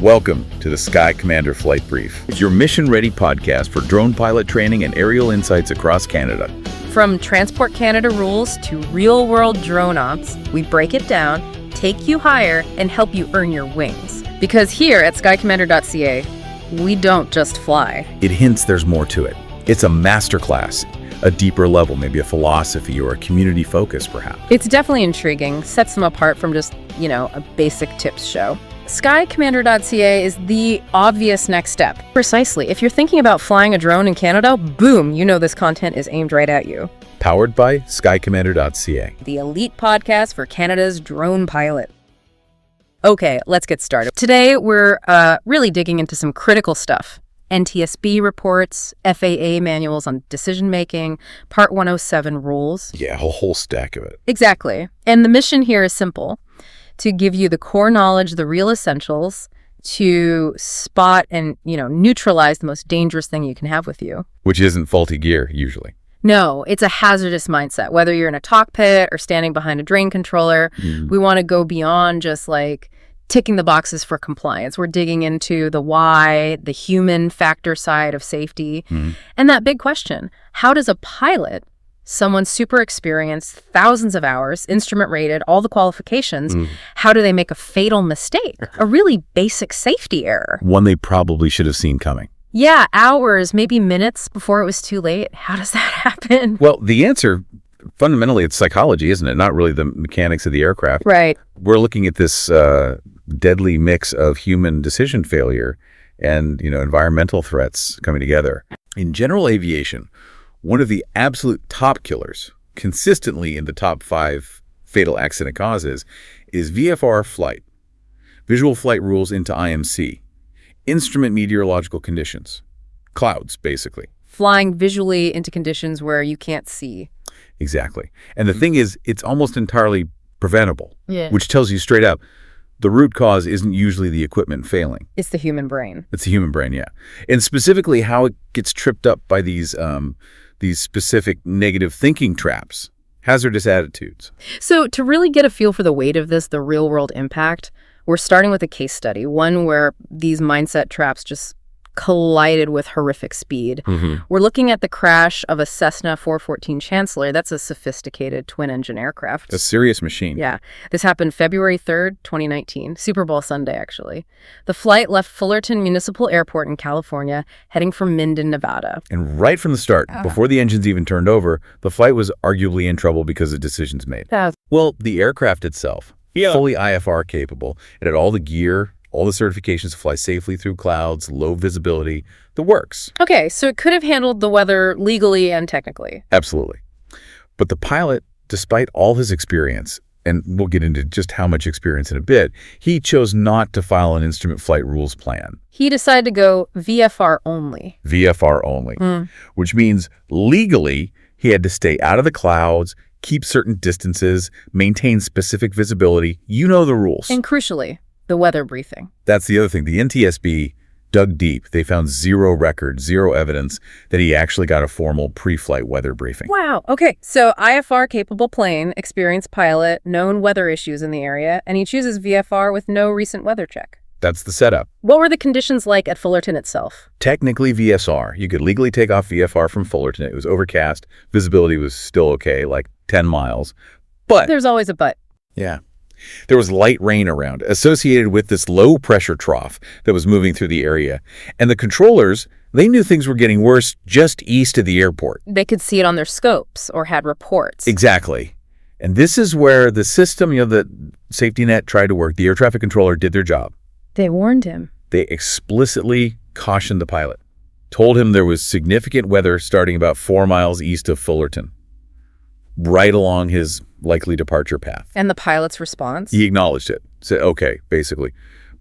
Welcome to the Sky Commander Flight Brief. It's your mission-ready podcast for drone pilot training and aerial insights across Canada. From Transport Canada rules to real-world drone ops, we break it down, take you higher, and help you earn your wings. Because here at skycommander.ca, we don't just fly. It hints there's more to it. It's a masterclass, a deeper level, maybe a philosophy or a community focus, perhaps. It's definitely intriguing, sets them apart from just, a basic tips show. Skycommander.ca is the obvious next step. Precisely. If you're thinking about flying a drone in Canada, boom, this content is aimed right at you. Powered by skycommander.ca. The elite podcast for Canada's drone pilot. Okay, let's get started. Today, we're really digging into some critical stuff. NTSB reports, FAA manuals on decision-making, Part 107 rules. Yeah, a whole stack of it. Exactly. And the mission here is simple. To give you the core knowledge, the real essentials, to spot and, neutralize the most dangerous thing you can have with you. Which isn't faulty gear, usually. No, it's a hazardous mindset. Whether you're in a cockpit or standing behind a drain controller, we want to go beyond just ticking the boxes for compliance. We're digging into the why, the human factor side of safety. And that big question, how does a pilot, someone super experienced, thousands of hours, instrument rated, all the qualifications, how do they make a fatal mistake? A really basic safety error. One they probably should have seen coming. Yeah, hours, maybe minutes before it was too late. How does that happen? Well, the answer, fundamentally, it's psychology, isn't it? Not really the mechanics of the aircraft. Right. We're looking at this deadly mix of human decision failure and, environmental threats coming together. In general aviation, one of the absolute top killers, consistently in the top 5 fatal accident causes, is VFR flight, visual flight rules into IMC, instrument meteorological conditions, clouds, basically. Flying visually into conditions where you can't see. Exactly. And the thing is, it's almost entirely preventable, Yeah. which tells you straight out, the root cause isn't usually the equipment failing. It's the human brain. It's the human brain, yeah. And specifically how it gets tripped up by these specific negative thinking traps, hazardous attitudes. So to really get a feel for the weight of this, the real-world impact, we're starting with a case study, one where these mindset traps just collided with horrific speed. We're looking at the crash of a Cessna 414 Chancellor. That's a sophisticated twin-engine aircraft. A serious machine. Yeah. This happened February 3rd, 2019, Super Bowl Sunday, actually. The flight left Fullerton Municipal Airport in California, heading for Minden, Nevada. And right from the start, before the engines even turned over, the flight was arguably in trouble because of decisions made. Well, the aircraft itself, fully IFR capable, it had all the gear, all the certifications to fly safely through clouds, low visibility, the works. Okay, so it could have handled the weather legally and technically. Absolutely. But the pilot, despite all his experience, and we'll get into just how much experience in a bit, he chose not to file an instrument flight rules plan. He decided to go VFR only. VFR only, which means legally he had to stay out of the clouds, keep certain distances, maintain specific visibility. You know the rules. And crucially, the weather briefing. That's the other thing. The NTSB dug deep. They found zero record, zero evidence that he actually got a formal pre-flight weather briefing. Wow. Okay. So IFR-capable plane, experienced pilot, known weather issues in the area, and he chooses VFR with no recent weather check. That's the setup. What were the conditions like at Fullerton itself? Technically VSR. You could legally take off VFR from Fullerton. It was overcast. Visibility was still okay, like 10 miles. But there's always a but. Yeah. There was light rain around, associated with this low-pressure trough that was moving through the area. And the controllers, they knew things were getting worse just east of the airport. They could see it on their scopes or had reports. Exactly. And this is where the system, the safety net tried to work. The air traffic controller did their job. They warned him. They explicitly cautioned the pilot, told him there was significant weather starting about 4 miles east of Fullerton, right along his likely departure path. And the pilot's response? He acknowledged it, said, okay, basically,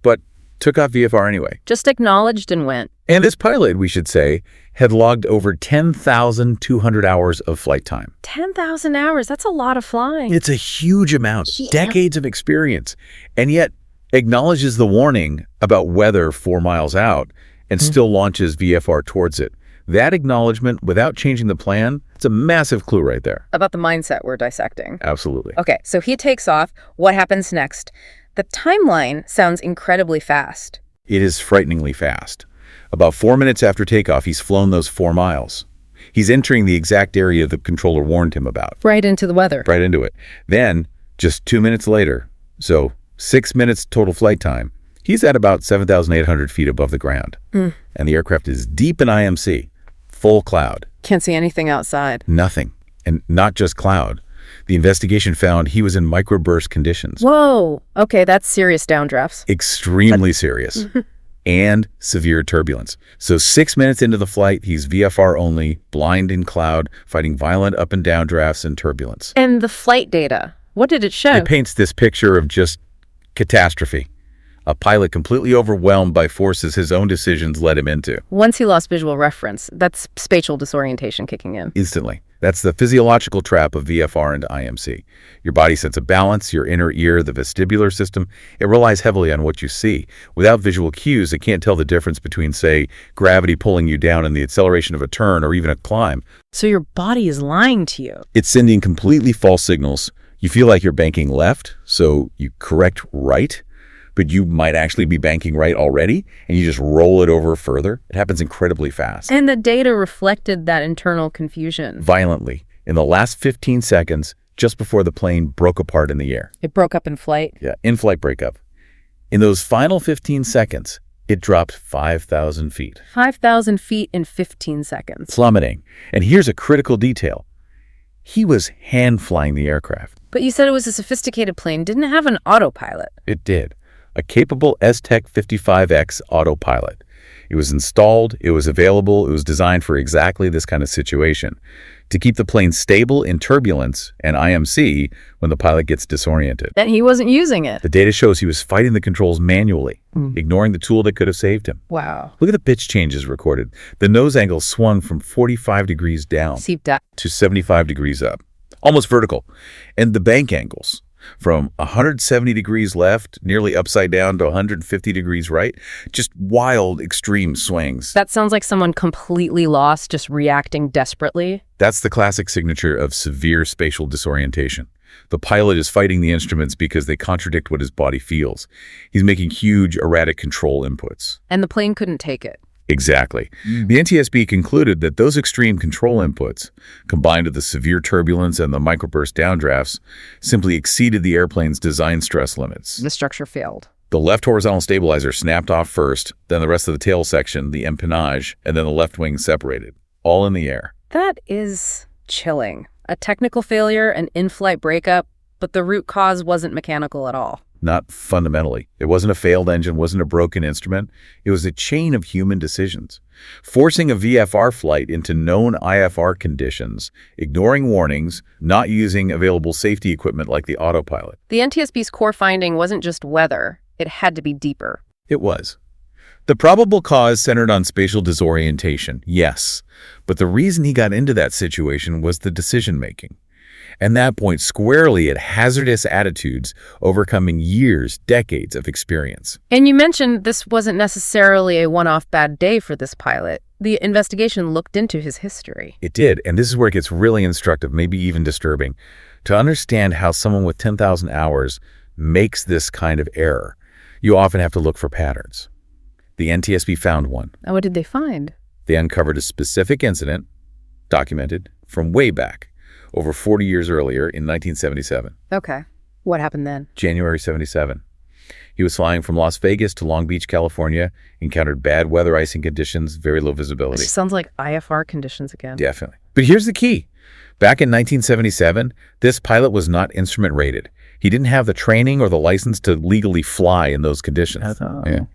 but took off VFR anyway. Just acknowledged and went. And this pilot, we should say, had logged over 10,200 hours of flight time. 10,000 hours, that's a lot of flying. It's a huge amount, decades of experience, and yet acknowledges the warning about weather 4 miles out and still launches VFR towards it. That acknowledgement, without changing the plan, it's a massive clue right there. About the mindset we're dissecting. Absolutely. Okay, so he takes off. What happens next? The timeline sounds incredibly fast. It is frighteningly fast. About 4 minutes after takeoff, he's flown those 4 miles. He's entering the exact area the controller warned him about. Right into the weather. Right into it. Then, just 2 minutes later, so 6 minutes total flight time, he's at about 7,800 feet above the ground. And the aircraft is deep in IMC, full cloud. Can't see anything outside. Nothing. And not just cloud. The investigation found he was in microburst conditions. Whoa. Okay, that's serious downdrafts. Extremely serious. And severe turbulence. So 6 minutes into the flight, he's VFR only, blind in cloud, fighting violent up and down drafts and turbulence. And the flight data, what did it show? It paints this picture of just catastrophe. A pilot completely overwhelmed by forces his own decisions led him into. Once he lost visual reference, that's spatial disorientation kicking in. Instantly. That's the physiological trap of VFR into IMC. Your body sense of balance, your inner ear, the vestibular system, it relies heavily on what you see. Without visual cues, it can't tell the difference between, say, gravity pulling you down in the acceleration of a turn or even a climb. So your body is lying to you. It's sending completely false signals. You feel like you're banking left, so you correct right, but you might actually be banking right already, and you just roll it over further. It happens incredibly fast. And the data reflected that internal confusion. Violently. In the last 15 seconds, just before the plane broke apart in the air. It broke up in flight? Yeah, in-flight breakup. In those final 15 seconds, it dropped 5,000 feet. 5,000 feet in 15 seconds. Plummeting. And here's a critical detail. He was hand-flying the aircraft. But you said it was a sophisticated plane. Didn't it have an autopilot? It did. A capable S-Tech 55X autopilot. It was installed, it was available, it was designed for exactly this kind of situation, to keep the plane stable in turbulence and IMC when the pilot gets disoriented. And he wasn't using it. The data shows he was fighting the controls manually, ignoring the tool that could have saved him. Wow. Look at the pitch changes recorded. The nose angle swung from 45 degrees down to 75 degrees up, almost vertical. And the bank angles, from 170 degrees left, nearly upside down, to 150 degrees right. Just wild, extreme swings. That sounds like someone completely lost, just reacting desperately. That's the classic signature of severe spatial disorientation. The pilot is fighting the instruments because they contradict what his body feels. He's making huge, erratic control inputs. And the plane couldn't take it. Exactly. The NTSB concluded that those extreme control inputs, combined with the severe turbulence and the microburst downdrafts, simply exceeded the airplane's design stress limits. The structure failed. The left horizontal stabilizer snapped off first, then the rest of the tail section, the empennage, and then the left wing separated, all in the air. That is chilling. A technical failure, an in-flight breakup, but the root cause wasn't mechanical at all. Not fundamentally. It wasn't a failed engine, wasn't a broken instrument. It was a chain of human decisions. Forcing a VFR flight into known IFR conditions, ignoring warnings, not using available safety equipment like the autopilot. The NTSB's core finding wasn't just weather. It had to be deeper. It was. The probable cause centered on spatial disorientation, yes. But the reason he got into that situation was the decision-making. And that points squarely at hazardous attitudes, overcoming years, decades of experience. And you mentioned this wasn't necessarily a one-off bad day for this pilot. The investigation looked into his history. It did, and this is where it gets really instructive, maybe even disturbing, to understand how someone with 10,000 hours makes this kind of error. You often have to look for patterns. The NTSB found one. And what did they find? They uncovered a specific incident, documented, from way back, over 40 years earlier in 1977. Okay. What happened then? January 77. He was flying from Las Vegas to Long Beach, California, encountered bad weather icing conditions, very low visibility. It sounds like IFR conditions again. Definitely. But here's the key. Back in 1977, this pilot was not instrument rated. He didn't have the training or the license to legally fly in those conditions. Yeah.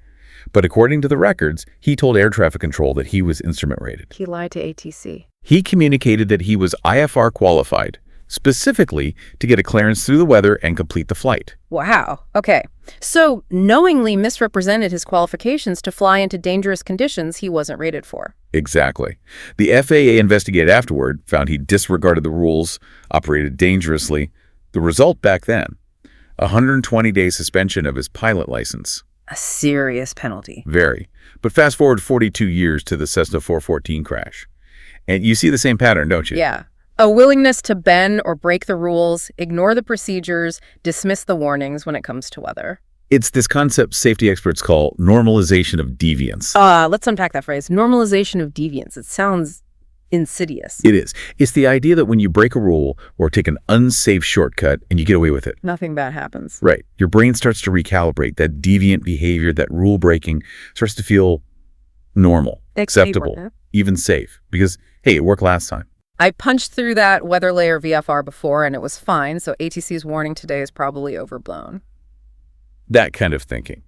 But according to the records, he told air traffic control that he was instrument rated. He lied to ATC. He communicated that he was IFR qualified, specifically to get a clearance through the weather and complete the flight. Wow. Okay. So knowingly misrepresented his qualifications to fly into dangerous conditions he wasn't rated for. Exactly. The FAA investigated afterward, found he disregarded the rules, operated dangerously. The result back then, a 120-day suspension of his pilot license. A serious penalty. Very. But fast forward 42 years to the Cessna 414 crash. And you see the same pattern, don't you? Yeah. A willingness to bend or break the rules, ignore the procedures, dismiss the warnings when it comes to weather. It's this concept safety experts call normalization of deviance. Let's unpack that phrase. Normalization of deviance. It sounds insidious. It is. It's the idea that when you break a rule or take an unsafe shortcut and you get away with it. Nothing bad happens. Right. Your brain starts to recalibrate. That deviant behavior, that rule breaking starts to feel normal, acceptable, even safe. Because, hey, it worked last time. I punched through that weather layer VFR before and it was fine, so ATC's warning today is probably overblown. That kind of thinking.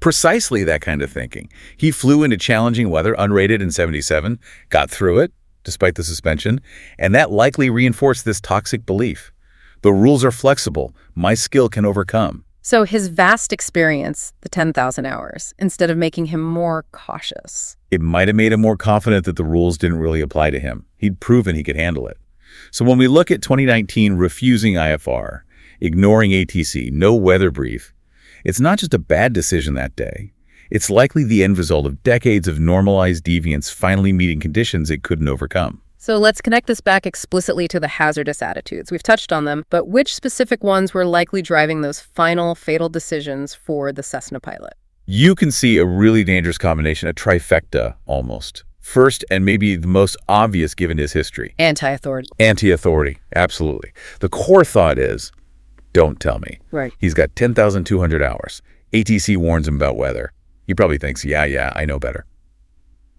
Precisely that kind of thinking. He flew into challenging weather unrated in 77, got through it, despite the suspension, and that likely reinforced this toxic belief. The rules are flexible. My skill can overcome. So his vast experience, the 10,000 hours, instead of making him more cautious. It might have made him more confident that the rules didn't really apply to him. He'd proven he could handle it. So when we look at 2019 refusing IFR, ignoring ATC, no weather brief, it's not just a bad decision that day. It's likely the end result of decades of normalized deviance finally meeting conditions it couldn't overcome. So let's connect this back explicitly to the hazardous attitudes. We've touched on them, but which specific ones were likely driving those final fatal decisions for the Cessna pilot? You can see a really dangerous combination, a trifecta almost. First, and maybe the most obvious given his history. Anti-authority. Anti-authority, absolutely. The core thought is, don't tell me. Right. He's got 10,200 hours. ATC warns him about weather. He probably thinks, yeah, I know better.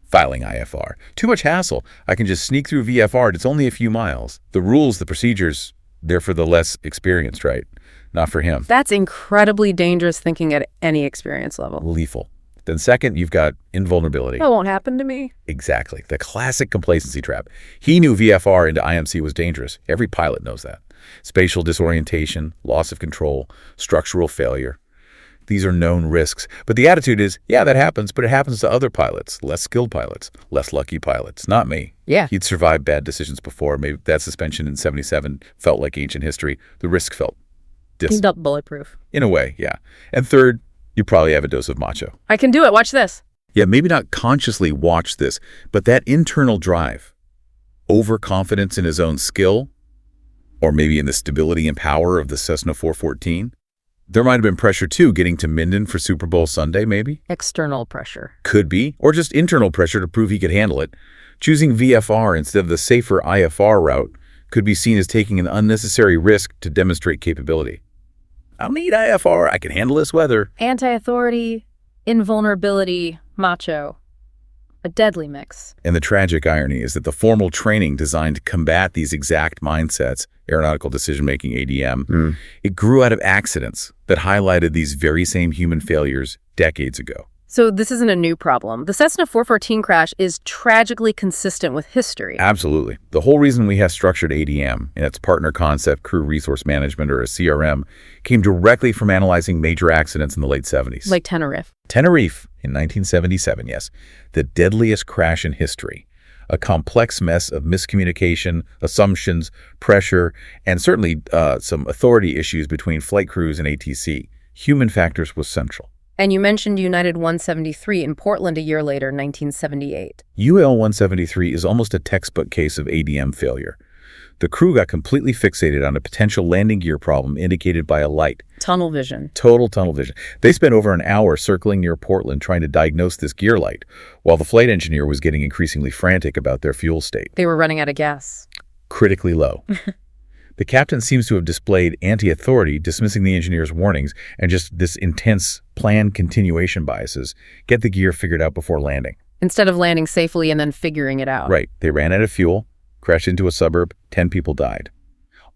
Filing IFR. Too much hassle. I can just sneak through VFR. It's only a few miles. The rules, the procedures, they're for the less experienced, right? Not for him. That's incredibly dangerous thinking at any experience level. Lethal. Then second, you've got invulnerability. That won't happen to me. Exactly. The classic complacency trap. He knew VFR into IMC was dangerous. Every pilot knows that. Spatial disorientation, loss of control, structural failure. These are known risks. But the attitude is, yeah, that happens, but it happens to other pilots, less skilled pilots, less lucky pilots, not me. Yeah. He'd survived bad decisions before. Maybe that suspension in 77 felt like ancient history. The risk felt distant. Bulletproof. In a way, yeah. And third, you probably have a dose of macho. I can do it. Watch this. Yeah, maybe not consciously watch this, but that internal drive, overconfidence in his own skill, or maybe in the stability and power of the Cessna 414. There might have been pressure, too, getting to Minden for Super Bowl Sunday, maybe? External pressure. Could be, or just internal pressure to prove he could handle it. Choosing VFR instead of the safer IFR route could be seen as taking an unnecessary risk to demonstrate capability. I'll need IFR. I can handle this weather. Anti-authority, invulnerability, macho. A deadly mix. And the tragic irony is that the formal training designed to combat these exact mindsets, Aeronautical Decision-Making, ADM, it grew out of accidents that highlighted these very same human failures decades ago. So this isn't a new problem. The Cessna 414 crash is tragically consistent with history. Absolutely. The whole reason we have structured ADM and its partner concept, crew resource management, or a CRM, came directly from analyzing major accidents in the late 70s. Like Tenerife. Tenerife in 1977, yes. The deadliest crash in history. A complex mess of miscommunication, assumptions, pressure, and certainly some authority issues between flight crews and ATC. Human factors was central. And you mentioned United 173 in Portland a year later, 1978. UL 173 is almost a textbook case of ADM failure. The crew got completely fixated on a potential landing gear problem indicated by a light. Tunnel vision. Total tunnel vision. They spent over an hour circling near Portland trying to diagnose this gear light, while the flight engineer was getting increasingly frantic about their fuel state. They were running out of gas. Critically low. The captain seems to have displayed anti-authority, dismissing the engineer's warnings, and just this intense planned continuation biases. Get the gear figured out before landing. Instead of landing safely and then figuring it out. Right. They ran out of fuel, crashed into a suburb, 10 people died.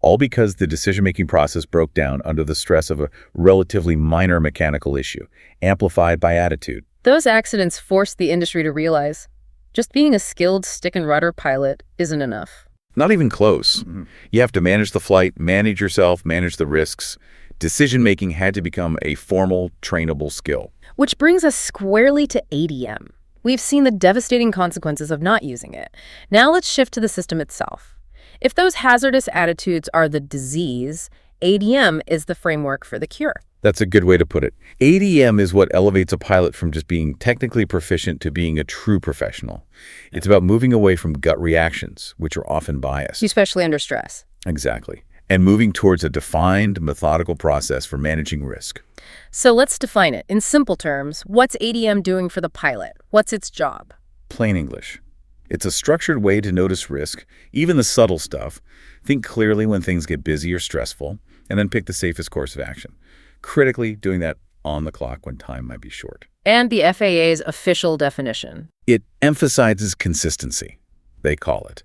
All because the decision-making process broke down under the stress of a relatively minor mechanical issue, amplified by attitude. Those accidents forced the industry to realize just being a skilled stick-and-rudder pilot isn't enough. Not even close. You have to manage the flight, manage yourself, manage the risks. Decision-making had to become a formal, trainable skill. Which brings us squarely to ADM. We've seen the devastating consequences of not using it. Now let's shift to the system itself. If those hazardous attitudes are the disease, ADM is the framework for the cure. That's a good way to put it. ADM is what elevates a pilot from just being technically proficient to being a true professional. It's about moving away from gut reactions, which are often biased. Especially under stress. Exactly. and moving towards a defined, methodical process for managing risk. So let's define it. In simple terms, what's ADM doing for the pilot? What's its job? Plain English. It's a structured way to notice risk, even the subtle stuff, think clearly when things get busy or stressful, and then pick the safest course of action. Critically, doing that on the clock when time might be short. And the FAA's official definition. It emphasizes consistency, they call it.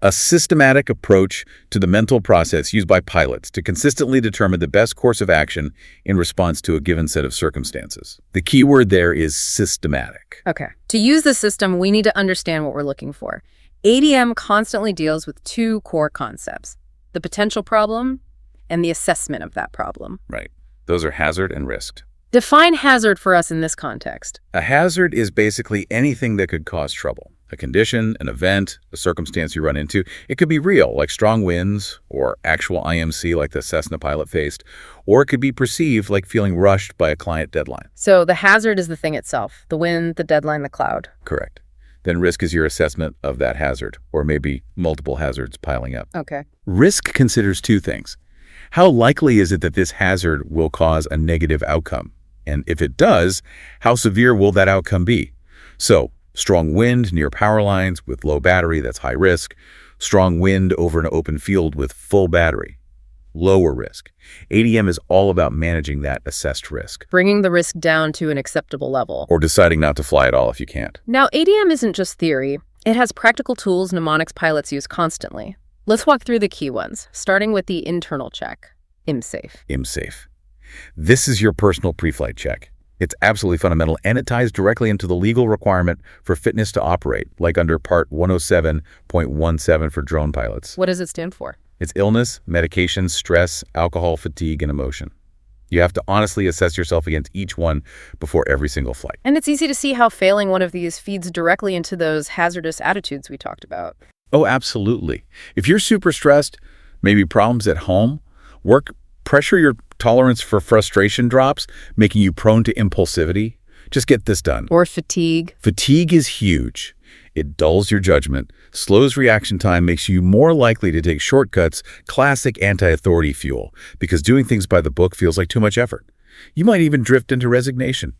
A systematic approach to the mental process used by pilots to consistently determine the best course of action in response to a given set of circumstances. The key word there is systematic. Okay. To use the system, we need to understand what we're looking for. ADM constantly deals with two core concepts: the potential problem and the assessment of that problem. Right. Those are hazard and risk. Define hazard for us in this context. A hazard is basically anything that could cause trouble. A condition, an event, a circumstance you run into. It could be real, like strong winds, or actual IMC, like the Cessna pilot faced, or it could be perceived, like feeling rushed by a client deadline. So the hazard is the thing itself, the wind, the deadline, the cloud. Correct. Then risk is your assessment of that hazard, or maybe multiple hazards piling up. Okay. Risk considers two things. How likely is it that this hazard will cause a negative outcome? And if it does, how severe will that outcome be? So, strong wind near power lines with low battery, that's high risk. Strong wind over an open field with full battery, lower risk. ADM is all about managing that assessed risk. Bringing the risk down to an acceptable level. Or deciding not to fly at all if you can't. Now, ADM isn't just theory. It has practical tools mnemonics pilots use constantly. Let's walk through the key ones, starting with the internal check, IMSAFE. IMSAFE. This is your personal pre-flight check. It's absolutely fundamental, and it ties directly into the legal requirement for fitness to operate, like under Part 107.17 for drone pilots. What does it stand for? It's illness, medication, stress, alcohol, fatigue, and emotion. You have to honestly assess yourself against each one before every single flight. And it's easy to see how failing one of these feeds directly into those hazardous attitudes we talked about. Oh, absolutely. If you're super stressed, maybe problems at home, work pressure your tolerance for frustration drops, making you prone to impulsivity. Just get this done. Or fatigue. Fatigue is huge. It dulls your judgment, slows reaction time, makes you more likely to take shortcuts, classic anti-authority fuel, because doing things by the book feels like too much effort. You might even drift into resignation.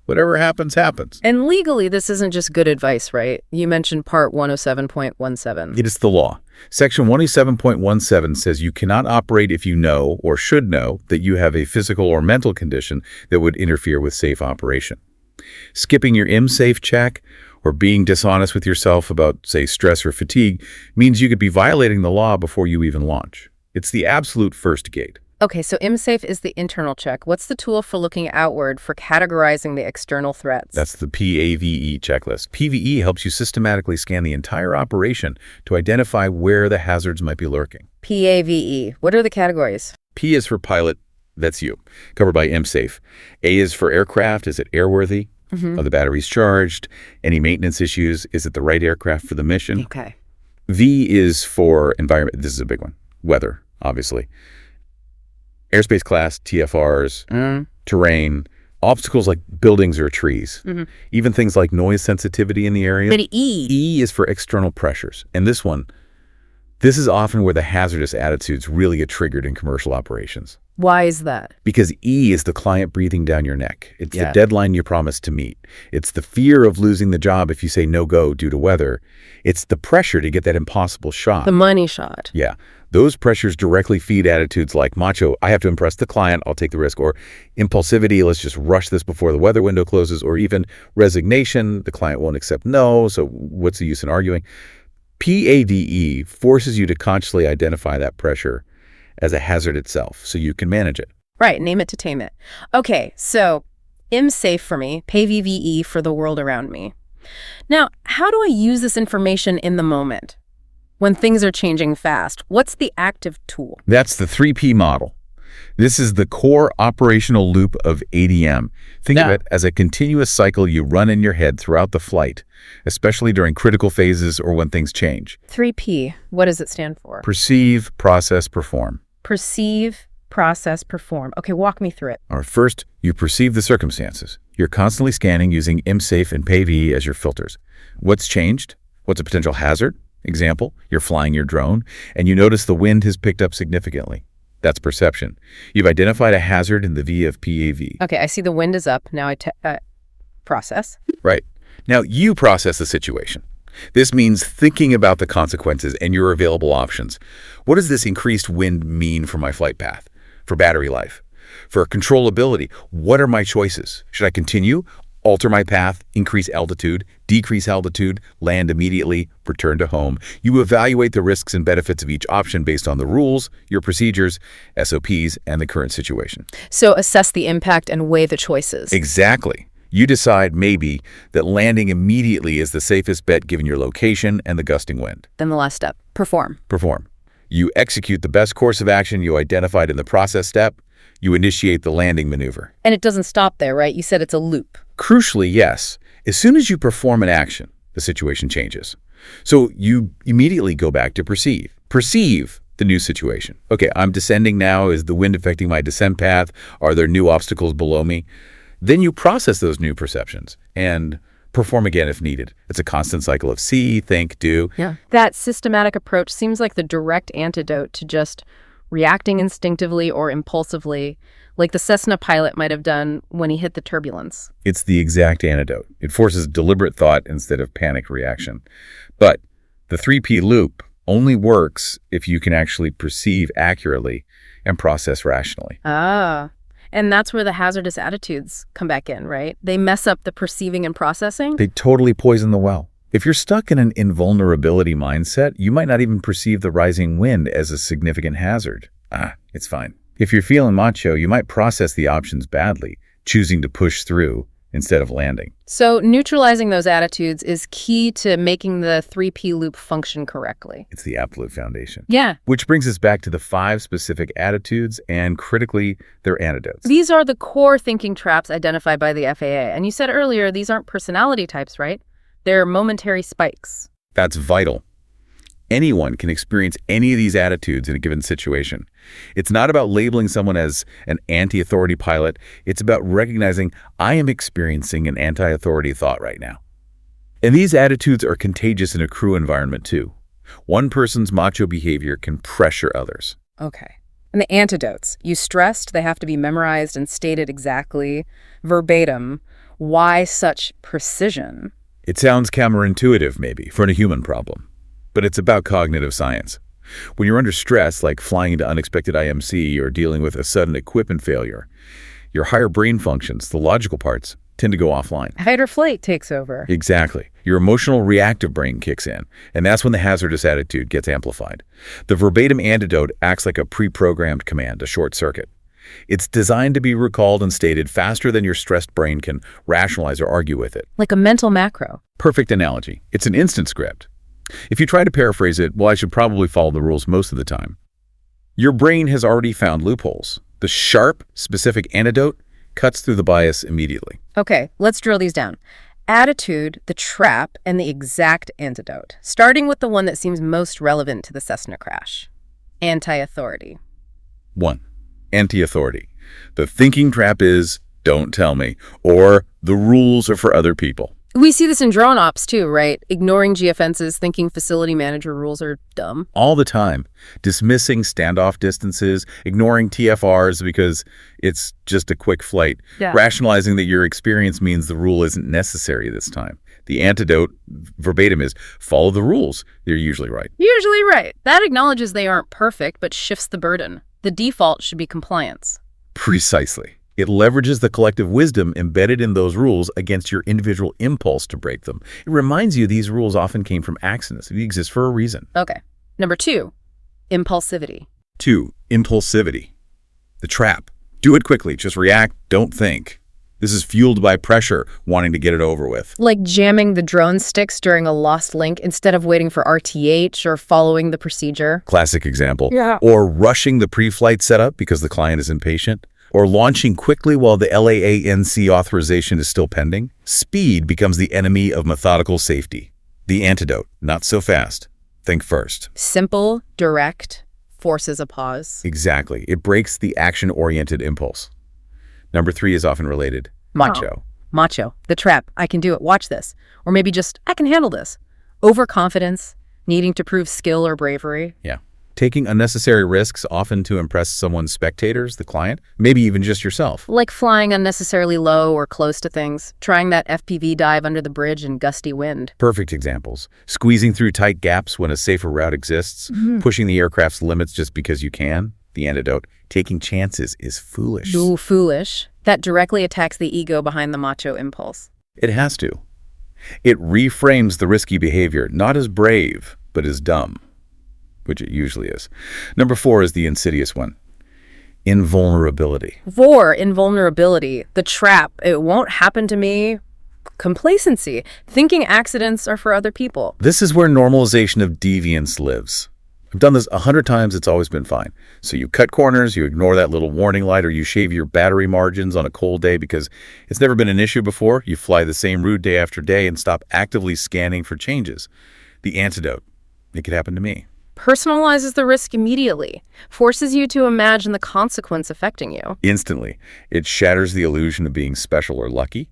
Whatever happens, happens. And legally, this isn't just good advice, right? You mentioned Part 107.17. It is the law. Section 107.17 says you cannot operate if you know or should know that you have a physical or mental condition that would interfere with safe operation. Skipping your IMSAFE check or being dishonest with yourself about, say, stress or fatigue means you could be violating the law before you even launch. It's the absolute first gate. Okay, so IMSAFE is the internal check. What's the tool for looking outward, for categorizing the external threats? That's the PAVE checklist. PVE helps you systematically scan the entire operation to identify where the hazards might be lurking. PAVE. What are the categories? P is for pilot, that's you, covered by IMSAFE. A is for aircraft, is it airworthy? Are the batteries charged? Any maintenance issues? Is it the right aircraft for the mission? Okay. V is for environment, this is a big one, weather, obviously. Airspace class, TFRs, terrain, obstacles like buildings or trees, even things like noise sensitivity in the area. But E? E is for external pressures. And this is often where the hazardous attitudes really get triggered in commercial operations. Why is that? Because E is the client breathing down your neck. It's the deadline you promised to meet. It's the fear of losing the job if you say no-go due to weather. It's the pressure to get that impossible shot. The money shot. Yeah. Those pressures directly feed attitudes like macho, I have to impress the client, I'll take the risk, or impulsivity, let's just rush this before the weather window closes, or even resignation, the client won't accept no, so what's the use in arguing? PAVE forces you to consciously identify that pressure as a hazard itself so you can manage it. Right, name it to tame it. Okay, so IMSAFE for me, PAVE for the world around me. Now, how do I use this information in the moment? When things are changing fast, what's the active tool? That's the 3P model. This is the core operational loop of ADM. Think of it as a continuous cycle you run in your head throughout the flight, especially during critical phases or when things change. 3P, what does it stand for? Perceive, process, perform. Perceive, process, perform. Okay, walk me through it. All right, first, you perceive the circumstances. You're constantly scanning using IMSAFE and PAVE as your filters. What's changed? What's a potential hazard? Example, you're flying your drone, and you notice the wind has picked up significantly. That's perception. You've identified a hazard in the VFPAV. Okay, I see the wind is up. Now process. Right. Now you process the situation. This means thinking about the consequences and your available options. What does this increased wind mean for my flight path? For battery life? For controllability, what are my choices? Should I continue, alter my path, increase altitude, decrease altitude, land immediately, return to home? You evaluate the risks and benefits of each option based on the rules, your procedures, SOPs, and the current situation. So assess the impact and weigh the choices. Exactly. You decide, maybe, that landing immediately is the safest bet given your location and the gusting wind. Then the last step, perform. Perform. You execute the best course of action you identified in the process step. You initiate the landing maneuver. And it doesn't stop there, right? You said it's a loop. Crucially, yes. As soon as you perform an action, the situation changes. So you immediately go back to perceive. Perceive the new situation. Okay, I'm descending now. Is the wind affecting my descent path? Are there new obstacles below me? Then you process those new perceptions and perform again if needed. It's a constant cycle of see, think, do. Yeah. That systematic approach seems like the direct antidote to just reacting instinctively or impulsively, like the Cessna pilot might have done when he hit the turbulence. It's the exact antidote. It forces deliberate thought instead of panic reaction. But the 3P loop only works if you can actually perceive accurately and process rationally. Ah. And that's where the hazardous attitudes come back in, right? They mess up the perceiving and processing. They totally poison the well. If you're stuck in an invulnerability mindset, you might not even perceive the rising wind as a significant hazard. It's fine. If you're feeling macho, you might process the options badly, choosing to push through instead of landing. So neutralizing those attitudes is key to making the 3P loop function correctly. It's the absolute foundation. Yeah. Which brings us back to the 5 specific attitudes and, critically, their antidotes. These are the core thinking traps identified by the FAA. And you said earlier, these aren't personality types, right? They're momentary spikes. That's vital. Anyone can experience any of these attitudes in a given situation. It's not about labeling someone as an anti-authority pilot. It's about recognizing I am experiencing an anti-authority thought right now. And these attitudes are contagious in a crew environment too. One person's macho behavior can pressure others. Okay. And the antidotes. You stressed they have to be memorized and stated exactly, verbatim. Why such precision? It sounds counterintuitive, maybe, for a human problem. But it's about cognitive science. When you're under stress, like flying into unexpected IMC or dealing with a sudden equipment failure, your higher brain functions, the logical parts, tend to go offline. Fight or flight takes over. Exactly. Your emotional reactive brain kicks in, and that's when the hazardous attitude gets amplified. The verbatim antidote acts like a pre-programmed command, a short circuit. It's designed to be recalled and stated faster than your stressed brain can rationalize or argue with it. Like a mental macro. Perfect analogy. It's an instant script. If you try to paraphrase it, well, I should probably follow the rules most of the time. Your brain has already found loopholes. The sharp, specific antidote cuts through the bias immediately. Okay, let's drill these down. Attitude, the trap, and the exact antidote. Starting with the one that seems most relevant to the Cessna crash. Anti-authority. 1. Anti-authority. The thinking trap is, don't tell me, or the rules are for other people. We see this in drone ops too, right? Ignoring geofences, thinking facility manager rules are dumb. All the time. Dismissing standoff distances, ignoring TFRs because it's just a quick flight. Yeah. Rationalizing that your experience means the rule isn't necessary this time. The antidote, verbatim, is follow the rules. They're usually right. Usually right. That acknowledges they aren't perfect, but shifts the burden. The default should be compliance. Precisely. It leverages the collective wisdom embedded in those rules against your individual impulse to break them. It reminds you these rules often came from accidents. They exist for a reason. Okay. Number 2, impulsivity. 2, impulsivity. The trap. Do it quickly. Just react. Don't think. This is fueled by pressure, wanting to get it over with. Like jamming the drone sticks during a lost link instead of waiting for RTH or following the procedure. Classic example. Yeah. Or rushing the pre-flight setup because the client is impatient. Or launching quickly while the LAANC authorization is still pending. Speed becomes the enemy of methodical safety. The antidote, not so fast. Think first. Simple, direct, forces a pause. Exactly. It breaks the action-oriented impulse. Number 3 is often related. Macho. Macho. The trap. I can do it. Watch this. Or maybe just, I can handle this. Overconfidence, Needing to prove skill or bravery. Yeah. Taking unnecessary risks, often to impress someone's spectators, the client, maybe even just yourself. Like flying unnecessarily low or close to things. Trying that FPV dive under the bridge in gusty wind. Perfect examples. Squeezing through tight gaps when a safer route exists. Pushing the aircraft's limits just because you can. The antidote. Taking chances is foolish. Ooh, foolish. That directly attacks the ego behind the macho impulse. It has to. It reframes the risky behavior, not as brave, but as dumb, which it usually is. Number 4 is the insidious one. Invulnerability. Invulnerability. The trap. It won't happen to me. Complacency. Thinking accidents are for other people. This is where normalization of deviance lives. I've done this 100 times, it's always been fine. So you cut corners, you ignore that little warning light, or you shave your battery margins on a cold day because it's never been an issue before. You fly the same route day after day and stop actively scanning for changes. The antidote. It could happen to me. Personalizes the risk immediately. Forces you to imagine the consequence affecting you. Instantly. It shatters the illusion of being special or lucky.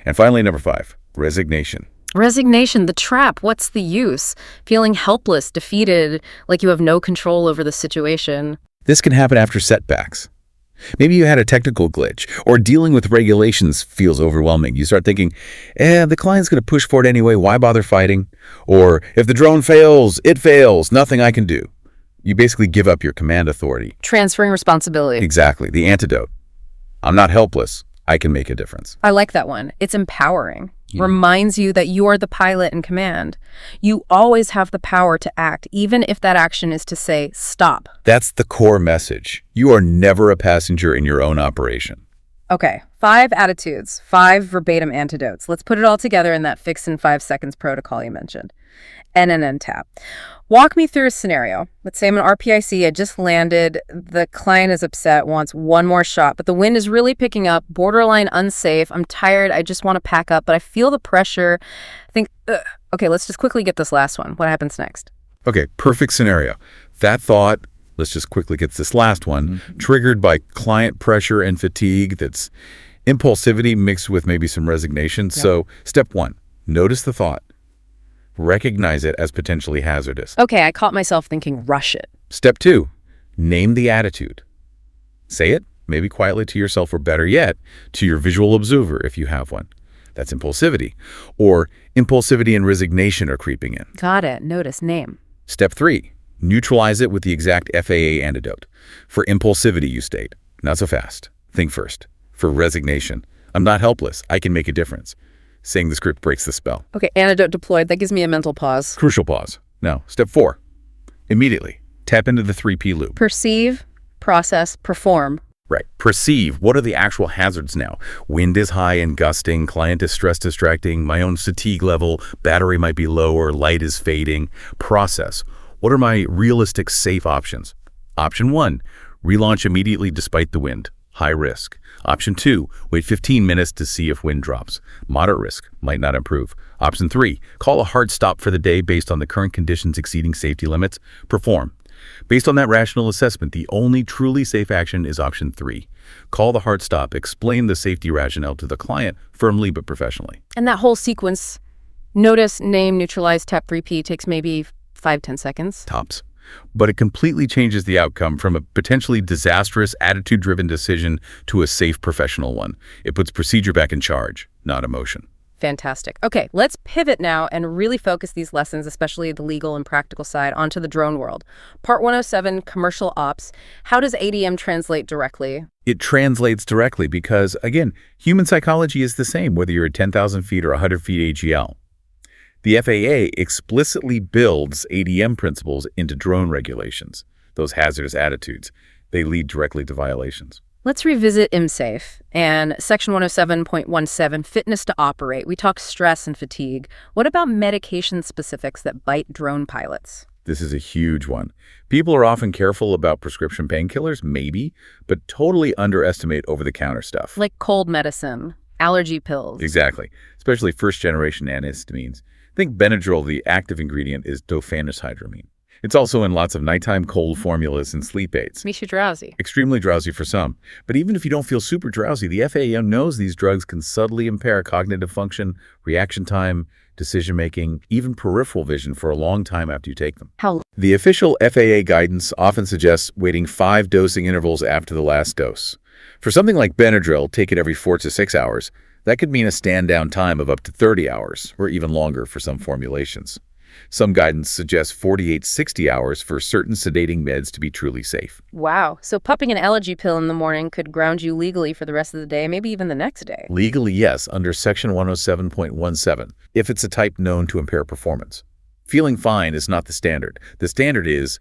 And finally, number 5, resignation. Resignation, the trap. What's the use? Feeling helpless, defeated, like you have no control over the situation. This can happen after setbacks. Maybe you had a technical glitch, or dealing with regulations feels overwhelming. You start thinking, the client's going to push for it anyway, why bother fighting? Or, if the drone fails, it fails, nothing I can do. You basically give up your command authority. Transferring responsibility. Exactly, the antidote. I'm not helpless, I can make a difference. I like that one. It's empowering. Reminds you that you are the pilot in command. You always have the power to act, even if that action is to say, stop. That's the core message. You are never a passenger in your own operation. Okay, 5 attitudes, 5 verbatim antidotes. Let's put it all together in that fix in 5 seconds protocol you mentioned. NNN tap. Walk me through a scenario. Let's say I'm an RPIC, I just landed, the client is upset, wants one more shot, but the wind is really picking up, borderline unsafe, I'm tired, I just want to pack up, but I feel the pressure. I think, okay, let's just quickly get this last one. What happens next? Okay, perfect scenario. That thought, let's just quickly get this last one, triggered by client pressure and fatigue, that's impulsivity mixed with maybe some resignation. Yep. So, step 1, notice the thought. Recognize it as potentially hazardous. Okay, I caught myself thinking, rush it. Step 2, name the attitude. Say it, maybe quietly to yourself, or better yet, to your visual observer if you have one. That's impulsivity. Or impulsivity and resignation are creeping in. Got it. Notice, name. Step 3, neutralize it with the exact FAA antidote. For impulsivity, you state, not so fast. Think first. For resignation, I'm not helpless. I can make a difference. Saying the script breaks the spell. Okay, antidote deployed. That gives me a mental pause. Crucial pause. Now, step 4, immediately tap into the 3P loop. Perceive, process, perform. Right. Perceive. What are the actual hazards now? Wind is high and gusting, client is stress distracting, my own fatigue level, battery might be lower, light is fading. Process. What are my realistic safe options? Option 1, relaunch immediately despite the wind. High risk. Option 2, wait 15 minutes to see if wind drops. Moderate risk, might not improve. Option 3, call a hard stop for the day based on the current conditions exceeding safety limits. Perform. Based on that rational assessment, the only truly safe action is option 3. Call the hard stop, explain the safety rationale to the client, firmly but professionally. And that whole sequence, notice, name, neutralize, tap 3P, takes maybe 5-10 seconds. Tops. But it completely changes the outcome from a potentially disastrous, attitude-driven decision to a safe, professional one. It puts procedure back in charge, not emotion. Fantastic. Okay, let's pivot now and really focus these lessons, especially the legal and practical side, onto the drone world. Part 107, commercial ops. How does ADM translate directly? It translates directly because, again, human psychology is the same, whether you're at 10,000 feet or 100 feet AGL. The FAA explicitly builds ADM principles into drone regulations, those hazardous attitudes. They lead directly to violations. Let's revisit IMSAFE and Section 107.17, fitness to operate. We talked stress and fatigue. What about medication specifics that bite drone pilots? This is a huge one. People are often careful about prescription painkillers, maybe, but totally underestimate over-the-counter stuff. Like cold medicine, allergy pills. Exactly, especially first-generation antihistamines. Think Benadryl, the active ingredient is dofanoxhydramine. It's also in lots of nighttime cold formulas and sleep aids. Makes you drowsy. Extremely drowsy for some. But even if you don't feel super drowsy, the FAA knows these drugs can subtly impair cognitive function, reaction time, decision-making, even peripheral vision for a long time after you take them. How? The official FAA guidance often suggests waiting 5 dosing intervals after the last dose. For something like Benadryl, take it every 4 to 6 hours. That could mean a stand-down time of up to 30 hours, or even longer for some formulations. Some guidance suggests 48-60 hours for certain sedating meds to be truly safe. Wow. So popping an allergy pill in the morning could ground you legally for the rest of the day, maybe even the next day. Legally, yes, under Section 107.17, if it's a type known to impair performance. Feeling fine is not the standard. The standard is,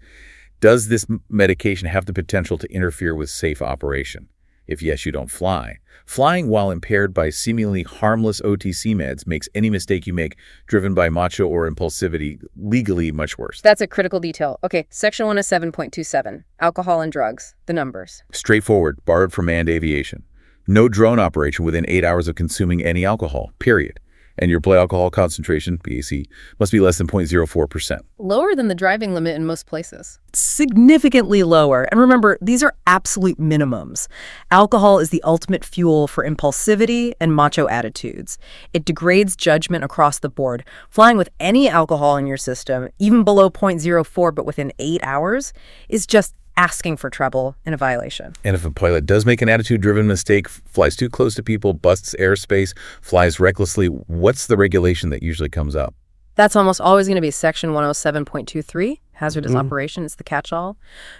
does this medication have the potential to interfere with safe operation? If yes, you don't fly. Flying while impaired by seemingly harmless OTC meds makes any mistake you make driven by macho or impulsivity legally much worse. That's a critical detail. Okay, Section 107.27, alcohol and drugs, the numbers. Straightforward, borrowed from manned aviation. No drone operation within 8 hours of consuming any alcohol, period. And your blood alcohol concentration, BAC, must be less than 0.04%. Lower than the driving limit in most places. Significantly lower. And remember, these are absolute minimums. Alcohol is the ultimate fuel for impulsivity and macho attitudes. It degrades judgment across the board. Flying with any alcohol in your system, even below 0.04 but within 8 hours, is just asking for trouble and a violation. And if a pilot does make an attitude-driven mistake, flies too close to people, busts airspace, flies recklessly, what's the regulation that usually comes up? That's almost always going to be Section 107.23, hazardous operation. It's the catch-all.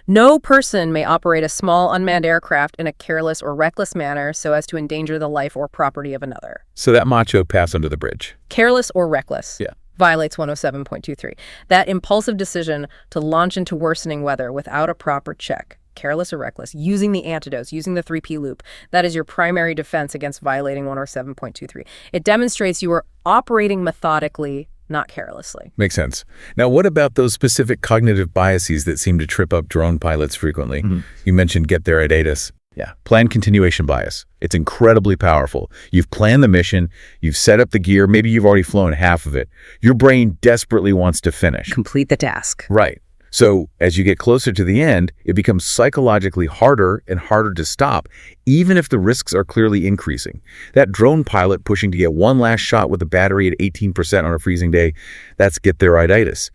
No person may operate a small unmanned aircraft in a careless or reckless manner so as to endanger the life or property of another. So that macho pass under the bridge. Careless or reckless. Yeah. Violates 107.23. That impulsive decision to launch into worsening weather without a proper check, careless or reckless, using the antidotes, using the 3P loop, that is your primary defense against violating 107.23. It demonstrates you are operating methodically, not carelessly. Makes sense. Now, what about those specific cognitive biases that seem to trip up drone pilots frequently? You mentioned get there at ATIS. Yeah. Planned continuation bias. It's incredibly powerful. You've planned the mission, you've set up the gear, maybe you've already flown half of it. Your brain desperately wants to finish. Complete the task. Right. So as you get closer to the end, it becomes psychologically harder and harder to stop, even if the risks are clearly increasing. That drone pilot pushing to get one last shot with a battery at 18% on a freezing day, that's get there itis.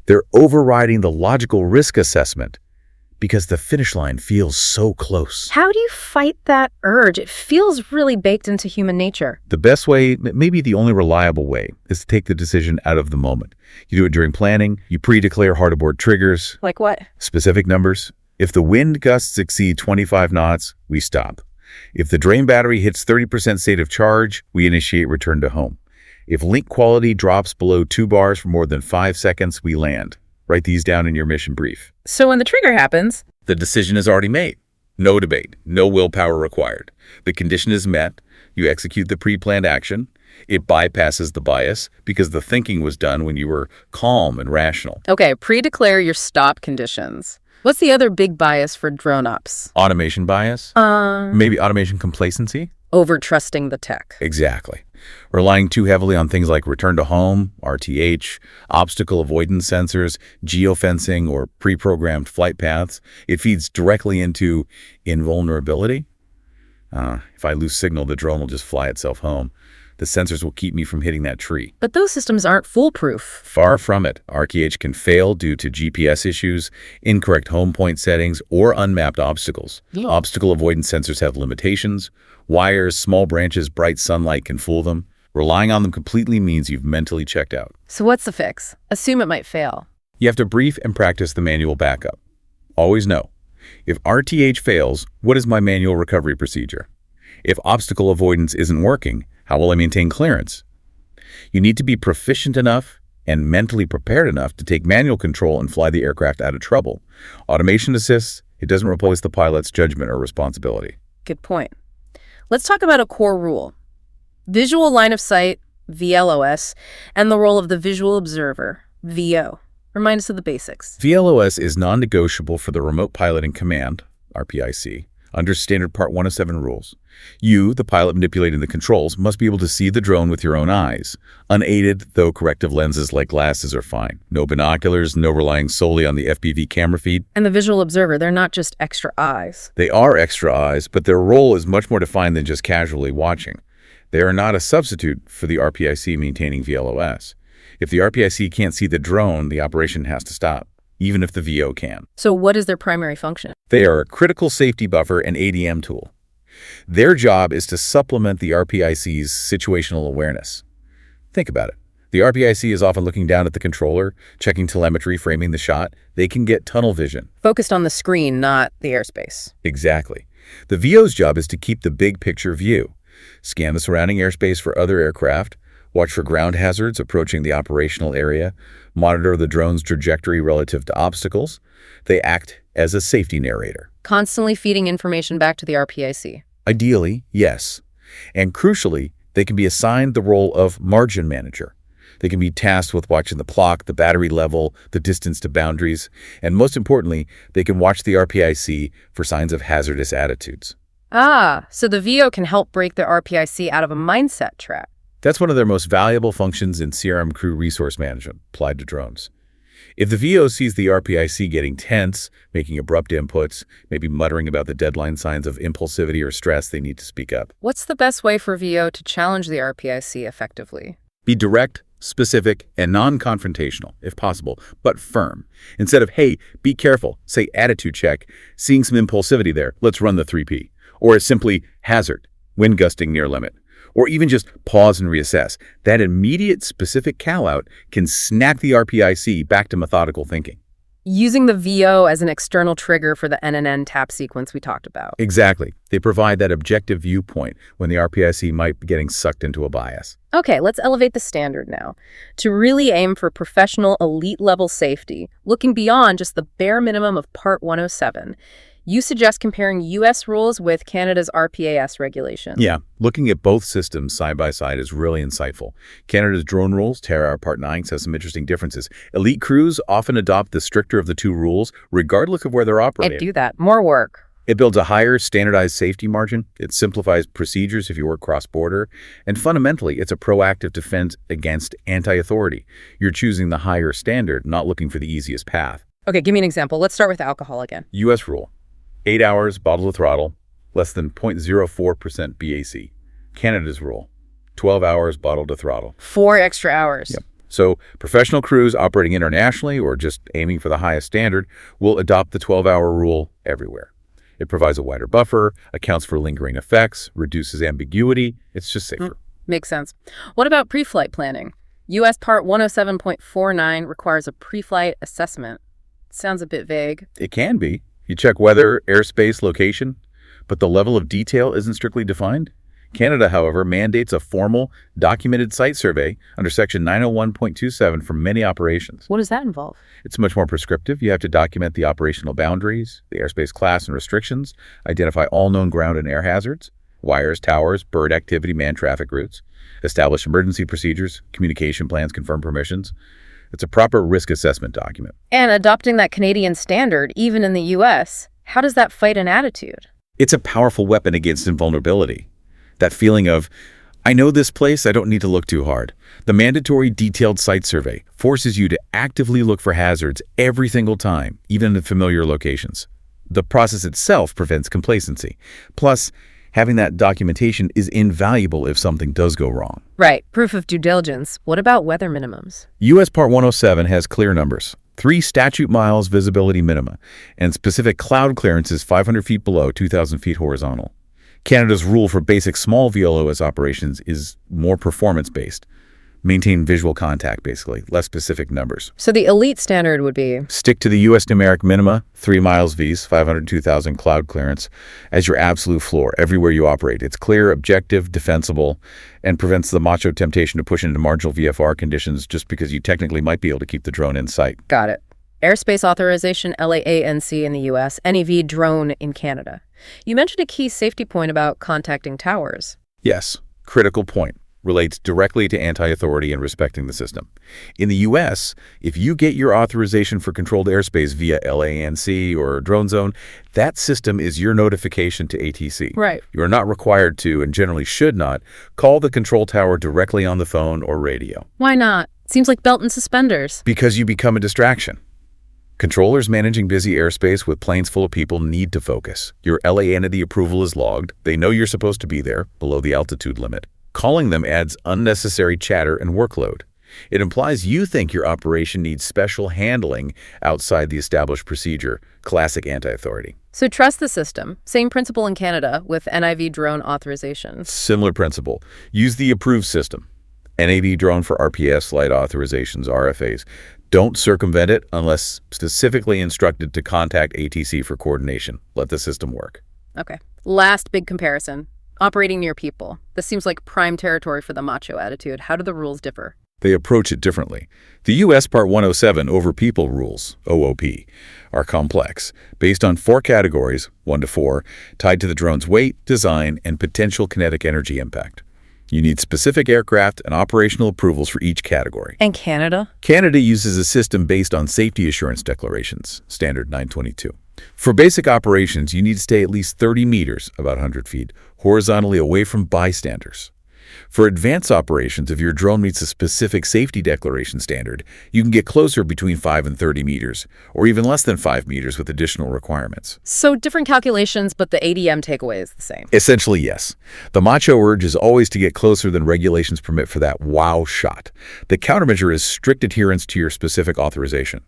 They're overriding the logical risk assessment because the finish line feels so close. How do you fight that urge? It feels really baked into human nature. The best way, maybe the only reliable way, is to take the decision out of the moment. You do it during planning. You pre-declare hard aboard triggers. Like what? Specific numbers. If the wind gusts exceed 25 knots, we stop. If the drain battery hits 30% state of charge, we initiate return to home. If link quality drops below 2 bars for more than 5 seconds, we land. Write these down in your mission brief. So when the trigger happens, the decision is already made. No debate, no willpower required. The condition is met. You execute the pre-planned action. It bypasses the bias because the thinking was done when you were calm and rational. Okay, pre-declare your stop conditions. What's the other big bias for drone ops? Automation bias? Maybe automation complacency? Over-trusting the tech. Exactly. Relying too heavily on things like return to home, RTH, obstacle avoidance sensors, geofencing, or pre-programmed flight paths, it feeds directly into invulnerability. If I lose signal, the drone will just fly itself home. The sensors will keep me from hitting that tree. But those systems aren't foolproof. Far from it. RTH can fail due to GPS issues, incorrect home point settings, or unmapped obstacles. Obstacle avoidance sensors have limitations. Wires, small branches, bright sunlight can fool them. Relying on them completely means you've mentally checked out. So what's the fix? Assume it might fail. You have to brief and practice the manual backup. Always know, if RTH fails, what is my manual recovery procedure? If obstacle avoidance isn't working, how will I maintain clearance? You need to be proficient enough and mentally prepared enough to take manual control and fly the aircraft out of trouble. Automation assists. It doesn't replace the pilot's judgment or responsibility. Good point. Let's talk about a core rule. Visual line of sight, VLOS, and the role of the visual observer, VO. Remind us of the basics. VLOS is non-negotiable for the remote pilot in command, RPIC, Under standard Part 107 rules, you, the pilot manipulating the controls, must be able to see the drone with your own eyes. Unaided, though corrective lenses like glasses are fine. No binoculars, no relying solely on the FPV camera feed. And the visual observer, they're not just extra eyes. They are extra eyes, but their role is much more defined than just casually watching. They are not a substitute for the RPIC maintaining VLOS. If the RPIC can't see the drone, the operation has to stop, even if the VO can. So what is their primary function? They are a critical safety buffer and ADM tool. Their job is to supplement the RPIC's situational awareness. Think about it. The RPIC is often looking down at the controller, checking telemetry, framing the shot. They can get tunnel vision. Focused on the screen, not the airspace. Exactly. The VO's job is to keep the big picture view. Scan the surrounding airspace for other aircraft, watch for ground hazards approaching the operational area, monitor the drone's trajectory relative to obstacles. They act as a safety narrator. Constantly feeding information back to the RPIC. Ideally, yes. And crucially, they can be assigned the role of margin manager. They can be tasked with watching the clock, the battery level, the distance to boundaries, and most importantly, they can watch the RPIC for signs of hazardous attitudes. Ah, so the VO can help break the RPIC out of a mindset trap. That's one of their most valuable functions in CRM crew resource management applied to drones. If the VO sees the RPIC getting tense, making abrupt inputs, maybe muttering about the deadline signs of impulsivity or stress, they need to speak up. What's the best way for VO to challenge the RPIC effectively? Be direct, specific, and non-confrontational, if possible, but firm. Instead of, hey, be careful, say attitude check, seeing some impulsivity there, let's run the 3P. Or as simply hazard, wind gusting near limit. Or even just pause and reassess. That immediate specific call-out can snap the RPIC back to methodical thinking. Using the VO as an external trigger for the NNN tap sequence we talked about. Exactly. They provide that objective viewpoint when the RPIC might be getting sucked into a bias. Okay, let's elevate the standard now. To really aim for professional elite-level safety, looking beyond just the bare minimum of Part 107, you suggest comparing U.S. rules with Canada's RPAS regulation. Yeah, looking at both systems side by side is really insightful. Canada's drone rules, TERRA Part 9, has some interesting differences. Elite crews often adopt the stricter of the two rules, regardless of where they're operating. I do that. More work. It builds a higher standardized safety margin. It simplifies procedures if you work cross-border. And fundamentally, it's a proactive defense against anti-authority. You're choosing the higher standard, not looking for the easiest path. Okay, give me an example. Let's start with alcohol again. U.S. rule. 8 hours, bottle to throttle, less than 0.04% BAC. Canada's rule, 12 hours, bottle to throttle. 4 extra hours. Yep. So professional crews operating internationally or just aiming for the highest standard will adopt the 12-hour rule everywhere. It provides a wider buffer, accounts for lingering effects, reduces ambiguity. It's just safer. Makes sense. What about pre-flight planning? U.S. Part 107.49 requires a pre-flight assessment. Sounds a bit vague. It can be. You check weather, airspace, location, but the level of detail isn't strictly defined. Canada, however, mandates a formal, documented site survey under Section 901.27 for many operations. What does that involve? It's much more prescriptive. You have to document the operational boundaries, the airspace class and restrictions, identify all known ground and air hazards, wires, towers, bird activity, man traffic routes, establish emergency procedures, communication plans, confirm permissions. It's a proper risk assessment document. And adopting that Canadian standard, even in the U.S., how does that fight an attitude? It's a powerful weapon against invulnerability. That feeling of, I know this place, I don't need to look too hard. The mandatory detailed site survey forces you to actively look for hazards every single time, even in familiar locations. The process itself prevents complacency. Plus, having that documentation is invaluable if something does go wrong. Right. Proof of due diligence. What about weather minimums? U.S. Part 107 has clear numbers. 3 statute miles visibility minima, and specific cloud clearances 500 feet below 2,000 feet horizontal. Canada's rule for basic small VLOS operations is more performance-based. Maintain visual contact, basically, less specific numbers. So the elite standard would be? Stick to the U.S. numeric minima, 3 miles Vs, 502,000 cloud clearance, as your absolute floor everywhere you operate. It's clear, objective, defensible, and prevents the macho temptation to push into marginal VFR conditions just because you technically might be able to keep the drone in sight. Got it. Airspace authorization, LAANC in the U.S., NEV drone in Canada. You mentioned a key safety point about contacting towers. Yes, critical point. relates directly to anti-authority and respecting the system. In the U.S., if you get your authorization for controlled airspace via LANC or Drone Zone, that system is your notification to ATC. Right. You are not required to, and generally should not, call the control tower directly on the phone or radio. Why not? Seems like belt and suspenders. Because you become a distraction. Controllers managing busy airspace with planes full of people need to focus. Your LA entity approval is logged. They know you're supposed to be there, below the altitude limit. Calling them adds unnecessary chatter and workload. It implies you think your operation needs special handling outside the established procedure, classic anti-authority. So trust the system. Same principle in Canada with NIV drone authorizations. Similar principle. Use the approved system. NAV drone for RPS flight authorizations, RFAs. Don't circumvent it unless specifically instructed to contact ATC for coordination. Let the system work. Okay. Last big comparison. Operating near people. This seems like prime territory for the macho attitude. How do the rules differ? They approach it differently. The U.S. Part 107 over people rules, OOP, are complex, based on 4 categories, 1 to 4, tied to the drone's weight, design, and potential kinetic energy impact. You need specific aircraft and operational approvals for each category. And Canada? Canada uses a system based on safety assurance declarations, Standard 922. For basic operations, you need to stay at least 30 meters, about 100 feet, horizontally away from bystanders. For advanced operations, if your drone meets a specific safety declaration standard, you can get closer between 5 and 30 meters, or even less than 5 meters with additional requirements. So different calculations, but the ADM takeaway is the same. Essentially, yes. The macho urge is always to get closer than regulations permit for that wow shot. The countermeasure is strict adherence to your specific authorization.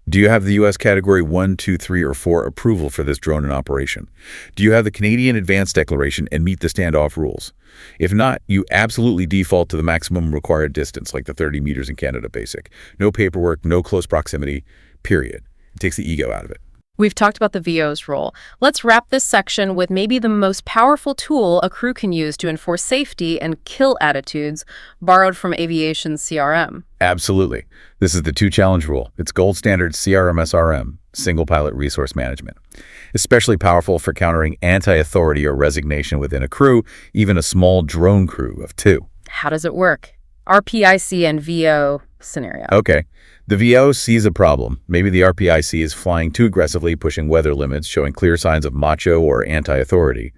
Do you have the U.S. Category 1, 2, 3, or 4 approval for this drone in operation? Do you have the Canadian Advanced Declaration and meet the standoff rules? If not, you absolutely default to the maximum required distance, like the 30 meters in Canada Basic. No paperwork, no close proximity, period. It takes the ego out of it. We've talked about the VO's role. Let's wrap this section with maybe the most powerful tool a crew can use to enforce safety and kill attitudes, borrowed from aviation's CRM. Absolutely. This is the 2-challenge rule. It's gold standard CRM-SRM, single pilot resource management. Especially powerful for countering anti-authority or resignation within a crew, even a small drone crew of 2. How does it work? RPIC and VO scenario. Okay. The VO sees a problem. Maybe the RPIC is flying too aggressively, pushing weather limits, showing clear signs of macho or anti-authority.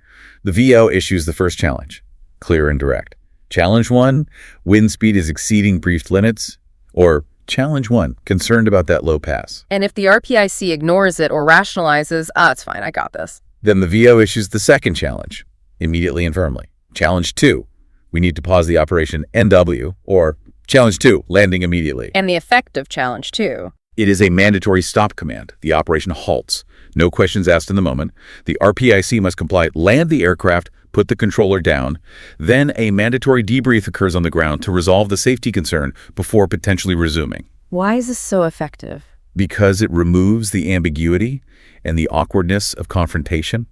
The VO issues the first challenge, clear and direct. Challenge 1, wind speed is exceeding briefed limits. Or Challenge 1, concerned about that low pass. And if the RPIC ignores it or rationalizes, it's fine, I got this. Then the VO issues the second challenge, immediately and firmly. Challenge 2, we need to pause the operation NW, or Challenge 2, landing immediately. And the effect of Challenge 2. It is a mandatory stop command. The operation halts. No questions asked in the moment. The RPIC must comply, land the aircraft, put the controller down. Then a mandatory debrief occurs on the ground to resolve the safety concern before potentially resuming. Why is this so effective? Because it removes the ambiguity and the awkwardness of confrontation.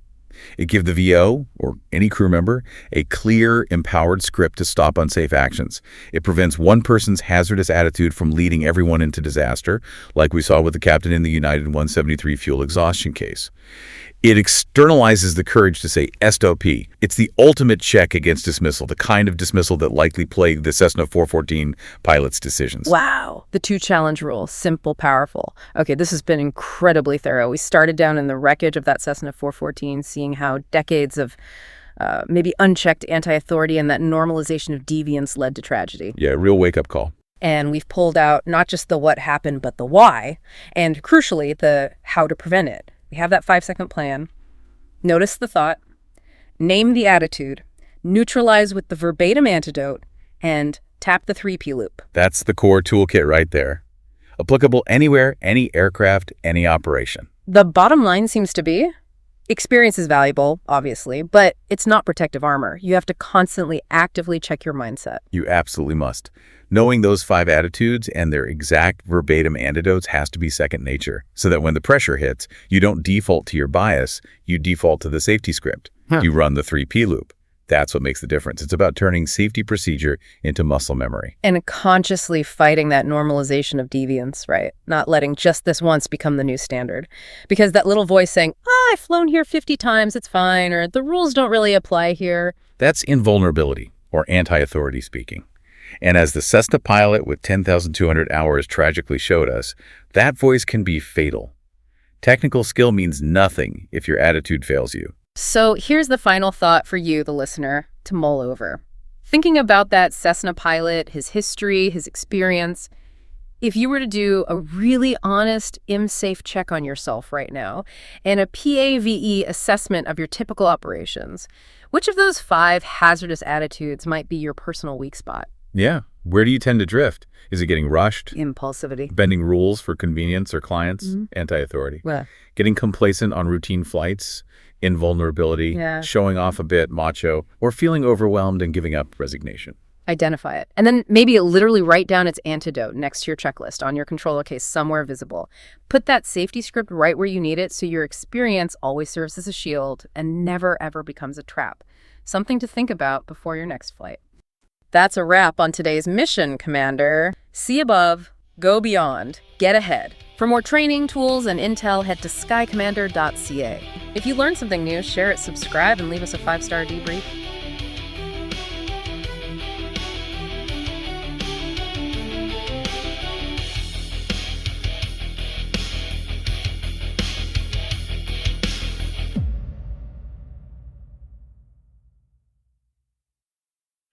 It gives the VO, or any crew member, a clear, empowered script to stop unsafe actions. It prevents one person's hazardous attitude from leading everyone into disaster, like we saw with the captain in the United 173 fuel exhaustion case. It externalizes the courage to say SOP. It's the ultimate check against dismissal, the kind of dismissal that likely plagued the Cessna 414 pilot's decisions. Wow. The 2-challenge rule. Simple, powerful. Okay, this has been incredibly thorough. We started down in the wreckage of that Cessna 414, seeing how decades of maybe unchecked anti-authority and that normalization of deviance led to tragedy. Yeah, real wake-up call. And we've pulled out not just the what happened, but the why, and crucially, the how to prevent it. We have that 5-second plan. Notice the thought, name the attitude, neutralize with the verbatim antidote, and tap the 3P loop. That's the core toolkit right there. Applicable anywhere, any aircraft, any operation. The bottom line seems to be, experience is valuable, obviously, but it's not protective armor. You have to constantly, actively check your mindset. You absolutely must. Knowing those 5 attitudes and their exact verbatim antidotes has to be second nature, so that when the pressure hits, you don't default to your bias, you default to the safety script. You run the 3P loop. That's what makes the difference. It's about turning safety procedure into muscle memory. And consciously fighting that normalization of deviance, right? Not letting just this once become the new standard. Because that little voice saying, I've flown here 50 times, it's fine, or the rules don't really apply here. That's invulnerability, or anti-authority speaking. And as the Cessna pilot with 10,200 hours tragically showed us, that voice can be fatal. Technical skill means nothing if your attitude fails you. So here's the final thought for you, the listener, to mull over. Thinking about that Cessna pilot, his history, his experience, if you were to do a really honest IMSAFE check on yourself right now and a PAVE assessment of your typical operations, which of those 5 hazardous attitudes might be your personal weak spot? Yeah. Where do you tend to drift? Is it getting rushed? Impulsivity. Bending rules for convenience or clients? Anti-authority. Well, Getting complacent on routine flights? Invulnerability? Yeah. Showing off a bit, macho? Or feeling overwhelmed and giving up, resignation? identify it. And then maybe literally write down its antidote next to your checklist on your controller case somewhere visible. Put that safety script right where you need it so your experience always serves as a shield and never, ever becomes a trap. Something to think about before your next flight. That's a wrap on today's mission, Commander. See above, go beyond, get ahead. For more training, tools, and intel, head to skycommander.ca. If you learned something new, share it, subscribe, and leave us a 5-star debrief.